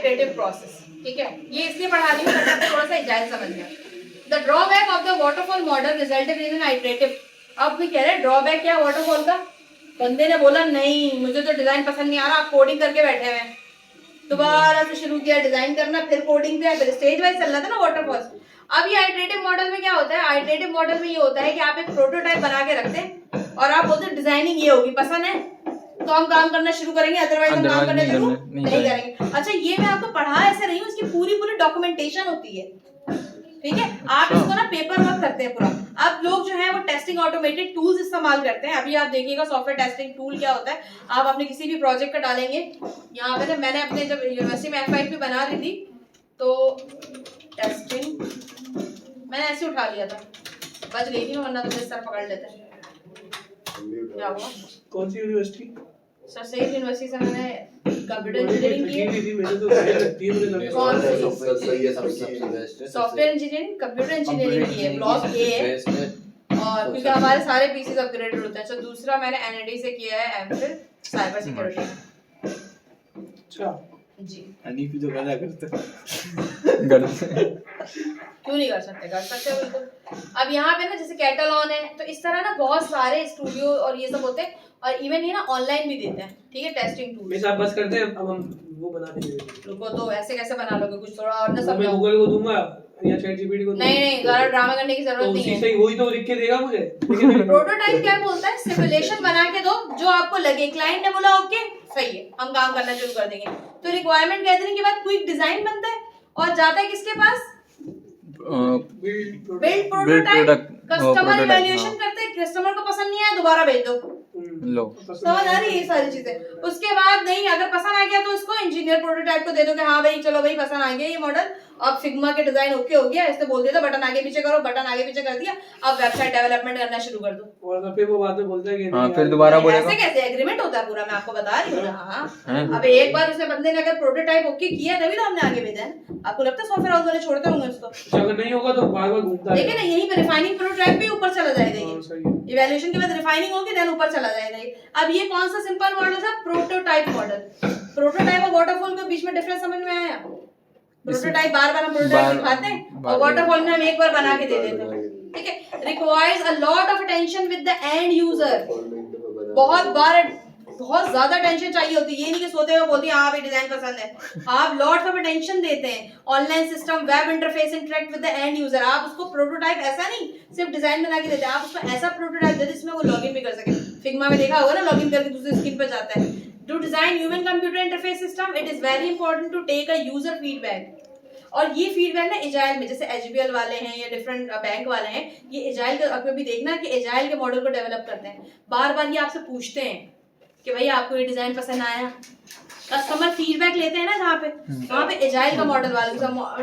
Iterative process, ठीक है। ये इसलिए पढ़ा रही हूँ ताकि थोड़ा सा एजाइल समझ गया। The drawback of the waterfall model resulted in iterative. अब भी कह रहे हैं ड्रॉबैक क्या वाटरफॉल का। बंदे ने बोला नहीं मुझे तो डिजाइन पसंद नहीं आ रहा, आप कोडिंग करके बैठे हैं, दोबारा से शुरू किया डिजाइन करना, फिर कोडिंग पे, फिर स्टेज वाइज चल रहा था ना वाटरफॉल। अब ये आइटरेटिव मॉडल में क्या होता है, आइटरेटिव मॉडल में ये होता है कि आप एक प्रोटोटाइप बना के रखते हैं और आप बोलते हैं डिजाइनिंग ये होगी, पसंद है तो हम काम करना शुरू करेंगे, अदरवाइज हम काम करने शुरू नहीं करेंगे। अच्छा ये मैं आपको पढ़ा ऐसे नहीं हूँ, इसकी पूरी डॉक्यूमेंटेशन होती है, ठीक है। आप इसको ना पेपर वर्क करते हैं पूरा। अब लोग जो है वो टेस्टिंग ऑटोमेटेड टूल्स इस्तेमाल करते हैं। अभी आप देखिएगा सॉफ्टवेयर टेस्टिंग टूल क्या होता है। आप अपने किसी भी प्रोजेक्ट का डालेंगे, यहाँ पे मैंने अपने जब यूनिवर्सिटी में F5 बना रही थी तो टेस्टिंग मैंने ऐसे उठा लिया था, बच गई थी, वरना तो सर पकड़ लेते। क्या हुआ? कौन सी यूनिवर्सिटी? सर सेफ यूनिवर्सिटी से मैंने कंप्यूटर इंजीनियरिंग की है। मैंने तो सॉफ्टवेयर इंजीनियरिंग कंप्यूटर इंजीनियरिंग की है, ब्लॉक ए है, और क्योंकि हमारे सारे पीसीज अपग्रेडेड होते हैं। अच्छा दूसरा मैंने एनआईटी से किया है एमफिल साइबर सिक्योरिटी। अच्छा जी एनआईटी तो क्या करते क्यों नहीं कर सकते, कर सकते हो बिल्कुल। अब यहाँ पे ना जैसे कैटलॉन है, तो इस तरह ना बहुत सारे स्टूडियो और ये सब होते हैं, और इवन ये ना ऑनलाइन भी देते हैं, ठीक है, टेस्टिंग टूल। वैसे आप बस करते हैं, अब हम वो बना देंगे। रुको तो ऐसे कैसे बना लोगे, कुछ थोड़ा और ना सब। मैं गूगल को दूंगा या चैट जीपीटी को दूंगा। नहीं ज़्यादा ड्रामा करने की जरूरत नहीं है, तो वही तो लिख के देगा मुझे। प्रोटोटाइप क्या बोलता है, सिमुलेशन बना के दो जो आपको लगे, क्लाइंट ने बोला ओके सही है हम काम करना शुरू कर देंगे, तो रिक्वायरमेंट कह देने के बाद क्विक डिजाइन बनता है और जाता है किसके पास, बिल्ड प्रोटोटाइप। कस्टमर इवैल्यूएशन करते हैं, कस्टमर को पसंद नहीं आया दोबारा भेज दो, लो समझ आ रही है ये सारी चीजें। उसके बाद नहीं अगर पसंद आ गया तो उसको इंजीनियर प्रोटोटाइप को दे दो कि हाँ भाई चलो भाई पसंद आ गया ये मॉडल, अब फिग्मा के डिजाइन ओके हो गया, इससे बोल दिया था बटन आगे पीछे करो, बटन आगे पीछे कर दिया, अब वेबसाइट डेवलपमेंट करना शुरू कर दो। और फिर वो बाद में बोलता है कि हां फिर दोबारा बोलेगा, ऐसे कैसे एग्रीमेंट होता है पूरा, मैं आपको बता रही हूं ना। हां अब एक बार उसने बंदे ने अगर प्रोटोटाइप ओके किया तभी तो हमने आगे भेजा है। आपको लगता है सॉफ्टवेयर हाउस वाले छोड़ते होंगे उसको? अगर नहीं होगा तो बार-बार घूमता है, देखिए ना यहीं पे रिफाइनिंग प्रोटोटाइप भी ऊपर चला जाएगा, ये इवैल्यूएशन के बाद रिफाइनिंग होगी देन ऊपर चला जाएगा। अब ये कौन सा सिंपल मॉडल था, प्रोटोटाइप मॉडल। प्रोटोटाइप और वाटरफॉल के बीच में डिफरेंस समझ में आया? प्रोटोटाइप बार-बार हम प्रोटोटाइप दिखाते हैं और वाटरफॉल में हम एक बार बना के दे देते हैं, ठीक है। Requires a lot of attention with the end user, बहुत ज्यादा टेंशन चाहिए होती है, ये नहीं कि सोते हुए बोलती हाँ भाई डिजाइन पसंद है, आप लॉट्स ऑफ अटेंशन देते हैं। Online system web interface interact with the end user, आप उसको प्रोटोटाइप ऐसा नहीं सिर्फ डिजाइन बना के देते हैं, आप उसको ऐसा प्रोटोटाइप देते जिसमें वो लॉगिन भी कर सके। फिग्मा में देखा होगा ना, लॉगिन करके दूसरी स्क्रीन पर जाता है। To design human computer interface system it is very important to take a user feedback, और ये फीडबैक ना एजाइल में जैसे एचबीएल वाले हैं या डिफरेंट बैंक वाले हैं, ये एजाइल का भी देखना कि एजाइल के मॉडल को डेवलप करते हैं, बार बार ये आपसे पूछते हैं कि भाई आपको ये डिजाइन पसंद आया, कस्टमर फीडबैक लेते हैं ना जहाँ पे, वहाँ पे एजाइल का मॉडल वाले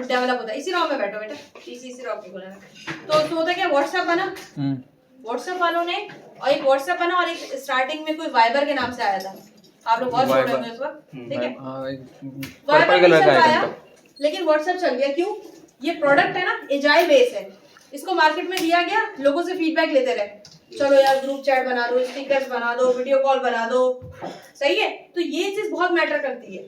डेवलप होता है। इसी रॉ में बैठो बेटा, इसी रॉ पे बोला तो उसमें होता है क्या, व्हाट्सएप बना, व्हाट्सएप वालों ने, और एक व्हाट्सएप बना और एक स्टार्टिंग में कोई वाइबर के नाम से आया था, आप लोग बहुत छोटे होंगे उस वक्त, ठीक है, वाइबर नहीं चल पाया लेकिन व्हाट्सएप चल गया। क्यों? ये प्रोडक्ट है ना एजाइल बेस है, इसको मार्केट में दिया गया, लोगों से फीडबैक लेते रहे, चलो यार ग्रुप चैट बना दो, स्टिकर्स बना दो, वीडियो कॉल बना दो, सही है, तो ये चीज बहुत मैटर करती है।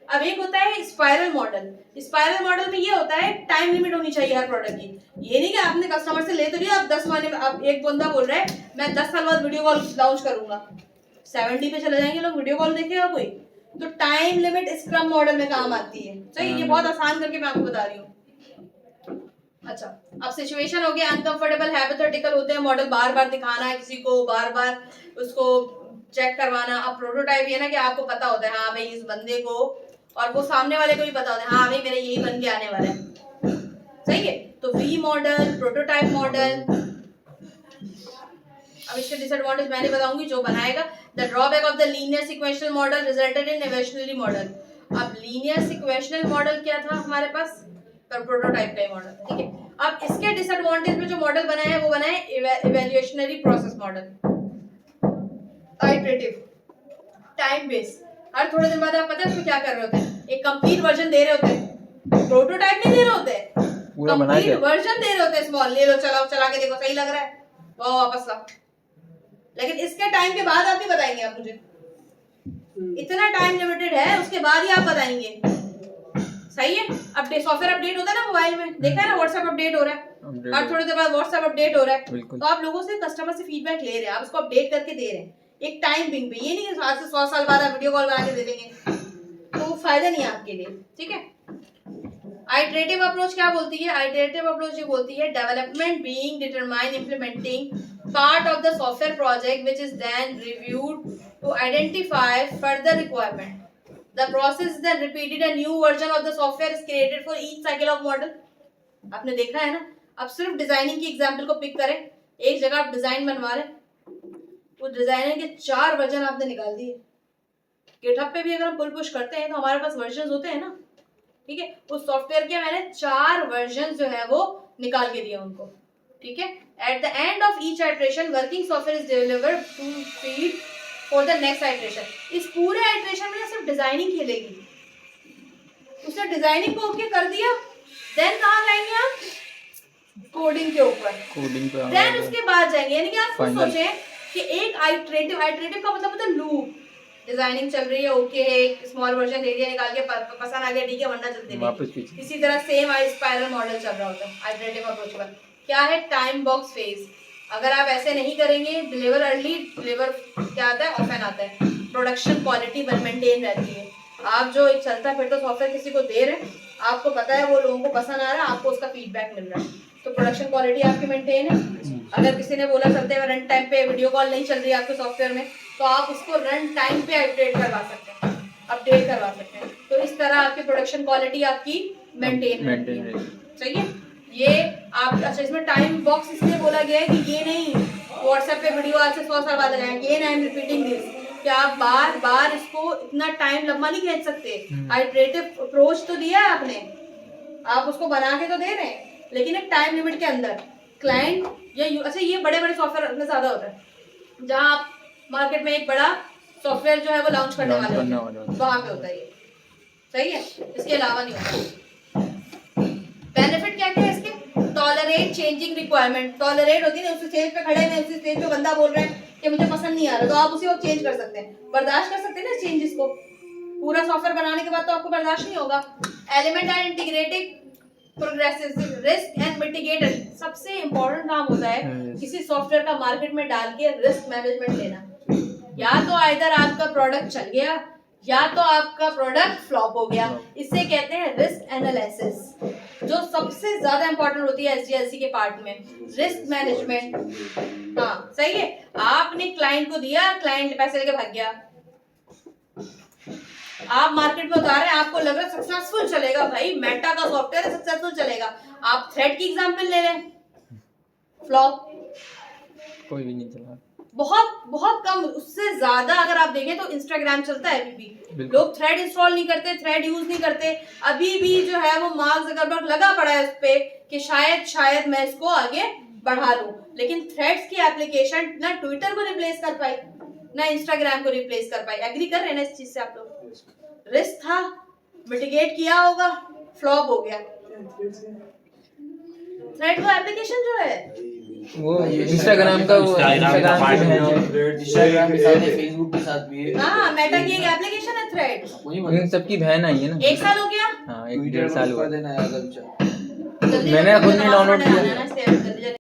अब एक होता है स्पाइरल मॉडल, स्पाइरल मॉडल में ये होता है टाइम लिमिट होनी चाहिए हर प्रोडक्ट की, ये नहीं कि आपने कस्टमर से ले तो लिया, अब 10 महीने में, अब एक बंदा बोल रहा है मैं 10 साल बाद वीडियो कॉल लॉन्च करूंगा, 70 पे चले जाएंगे लोग, वीडियो कॉल देखेगा कोई? तो टाइम लिमिट स्क्रम मॉडल में काम आती है, सही, ये बहुत आसान करके मैं आपको बता रही हूँ। अच्छा अब सिचुएशन हो गया, अनकंफर्टेबल हाइपोथेटिकल होते हैं मॉडल, बार बार दिखाना है किसी को, बार बार उसको चेक करवाना। अब प्रोटोटाइप ये ना कि आपको पता होता है हाँ भाई इस बंदे को, और वो सामने वाले को भी पता होता है हाँ भाई मेरा यही बन के आने वाला है, सही है। तो वी मॉडल, प्रोटोटाइप मॉडल। अब इसके डिसएडवांटेज मैंने बताऊंगी जो बनाएगा। The drawback of the linear sequential model resulted in evolutionary model. अब लीनियर सिक्वेंशियल मॉडल क्या था हमारे पास, पर प्रोटोटाइप का मॉडल, ठीक है। अब इसके डिसएडवांटेज में जो मॉडल बनाया है वो बनाया है evolutionary process model, iterative, time base. हर थोड़े दिन बाद आप पता है उसमें क्या कर रहे होते हैं, एक कंप्लीट वर्जन दे रहे होते हैं, प्रोटोटाइप नहीं दे रहे होते, कंप्लीट वर्जन दे रहे होते हैं, स्मॉल ले लो, चलाओ, चला के देखो सही लग रहा है, वाह वापस लाओ। लेकिन इसके टाइम के बाद आप भी बताएंगे, आप मुझे इतना टाइम लिमिटेड है, उसके बाद ही आप बताएंगे अपडेट, सॉफ्टवेयर अपडेट होता है ना मोबाइल में, देखा है ना, व्हाट्सएप अपडेट हो रहा है, हर थोड़ी देर बाद व्हाट्सएप अपडेट हो रहा है, तो आप लोगों से, कस्टमर से फीडबैक ले रहे हैं, आप उसको अपडेट करके दे रहे हैं एक टाइम बिंग पे। ये नहीं कि आज से 100 साल बाद आप वीडियो कॉल बना के दे देंगे, तो फायदा नहीं है आपके लिए, ठीक है। आइटरेटिव अप्रोच क्या बोलती है? आइटरेटिव अप्रोच ये बोलती है development being determine implementing part of the software project which is then reviewed to identify further requirement. The process is then repeated, a new version of the software is created for each cycle of model. आपने देखा है ना, अब सिर्फ designing की example को pick करें, एक जगह आप डिजाइन बनवा रहे, उस डिजाइनर के 4 वर्जन आपने निकाल दिए। गिटहब पे भी अगर हम पुल पुश करते हैं तो हमारे पास वर्जन होते हैं ना, ठीक है। उस सॉफ्टवेयर के मैंने 4 वर्जन जो है वो निकाल के दिए उनको, ठीक है। At the end of each iteration working software is delivered to feed for the next iteration. इस पूरे आइटरेशन में सिर्फ डिजाइनिंग खेलेगी, उसने डिजाइनिंग को ओके कर दिया, देन कहाँ जाएंगे आप? कोडिंग के ऊपर, कोडिंग पे, देन उसके बाद जाएंगे। यानी कि आप खुद सोचें कि एक आइटरेटिव, आइटरेटिव का मतलब होता है लूप। डिजाइनिंग चल रही है, ओके है, एक स्मॉल वर्जन दे दिया, निकाल के पसंद आ गया, ठीक है, वरना चलते नहीं। इसी तरह सेम स्पाइरल मॉडल चल रहा होता है आइटरेटिव अप्रोच पर। क्या है? Time box phase. अगर आप ऐसे नहीं करेंगे, डिलीवर अर्ली, डिलीवर क्या आता है, ऑफन आता है, प्रोडक्शन क्वालिटी मेंटेन रहती है। आप जो एक चलता फिरता सॉफ्टवेयर किसी को दे रहे हैं, आपको पता है वो लोगों को पसंद आ रहा है, आपको उसका फीडबैक मिल रहा है, तो प्रोडक्शन क्वालिटी आपकी मेंटेन है। अगर किसी ने बोला चलते हुए रन टाइम पे वीडियो कॉल नहीं चल रही है आपके सॉफ्टवेयर में, तो आप उसको रन टाइम पे अपडेट करवा सकते हैं, अपडेट करवा सकते हैं। तो इस तरह आपकी प्रोडक्शन क्वालिटी आपकी मेंटेन है, सही है। ये आप, अच्छा, इसमें टाइम बॉक्स इसलिए बोला गया है कि ये नहीं व्हाट्सएप पे वीडियो आज से 100 साल बाद लगाएं, ये आई एम रिपीटिंग दिस, कि आप बार बार इसको इतना टाइम लंबा नहीं खींच सकते। आइटरेटिव अप्रोच तो दिया है आपने, आप उसको बना के तो दे रहे हैं, लेकिन एक टाइम लिमिट के अंदर क्लाइंट या अच्छा, ये बड़े बड़े सॉफ्टवेयर में ज्यादा होता है, जहाँ आप मार्केट में एक बड़ा सॉफ्टवेयर जो है वो लॉन्च करने वाले हैं, वहां पे होता है ये, सही है। इसके अलावा नहीं होता। बेनिफिट क्या क्या है इसके? Tolerate changing requirement. टॉलरेट होती है ना, उस स्टेज पे खड़े हैं, उस स्टेज पे बंदा बोल रहा है कि मुझे पसंद नहीं आ रहा, तो आप उसी वक्त चेंज कर सकते हैं, बर्दाश्त कर सकते हैं ना चेंजेस को। पूरा सॉफ्टवेयर बनाने के बाद तो आपको बर्दाश्त नहीं होगा। Element and integrated progressive risk and mitigator. सबसे इंपॉर्टेंट काम होता है किसी सॉफ्टवेयर का मार्केट में डाल के रिस्क मैनेजमेंट लेना। या तो आइदर आपका प्रोडक्ट चल गया या तो आपका प्रोडक्ट फ्लॉप हो गया, इसे कहते हैं रिस्क एनालिसिस, जो सबसे ज्यादा इंपॉर्टेंट होती है एसडीएलसी के पार्ट में, रिस्क मैनेजमेंट। हाँ सही है, आपने क्लाइंट को दिया, क्लाइंट पैसे लेके भाग गया, आप मार्केट में उतारे, आपको लग रहा है सक्सेसफुल चलेगा, भाई मेटा का सॉफ्टवेयर सक्सेसफुल चलेगा, आप थ्रेड की एग्जांपल ले लें, फ्लॉप, कोई भी नहीं चला, बहुत बहुत कम। उससे ज्यादा अगर आप देखें तो इंस्टाग्राम चलता है अभी भी, लोग थ्रेड इंस्टॉल नहीं करते, थ्रेड यूज नहीं करते, अभी भी जो है वो मार्क ज़करबर्ग लगा पड़ा है उस पे कि शायद मैं इसको आगे बढ़ा लूं, लेकिन थ्रेड्स की एप्लीकेशन ना ट्विटर को रिप्लेस कर पाई ना इंस्टाग्राम को रिप्लेस कर पाई। एग्री कर रहे हैं ना इस चीज से आप लोग? रिस्क था, मिटिगेट किया होगा, फ्लॉप हो गया। थ्रेड को एप्लीकेशन जो है वो इंस्टाग्राम का, वो इंस्टाग्राम के साथ है, फेसबुक के साथ भी है। हाँ, मेटा की एक एप्लीकेशन है थ्रेड, इन सबकी बहन आई है ना। 1 साल हो गया। हाँ, 1-1.5 साल हुआ। देना है, मैंने खुद नहीं डाउनलोड किया।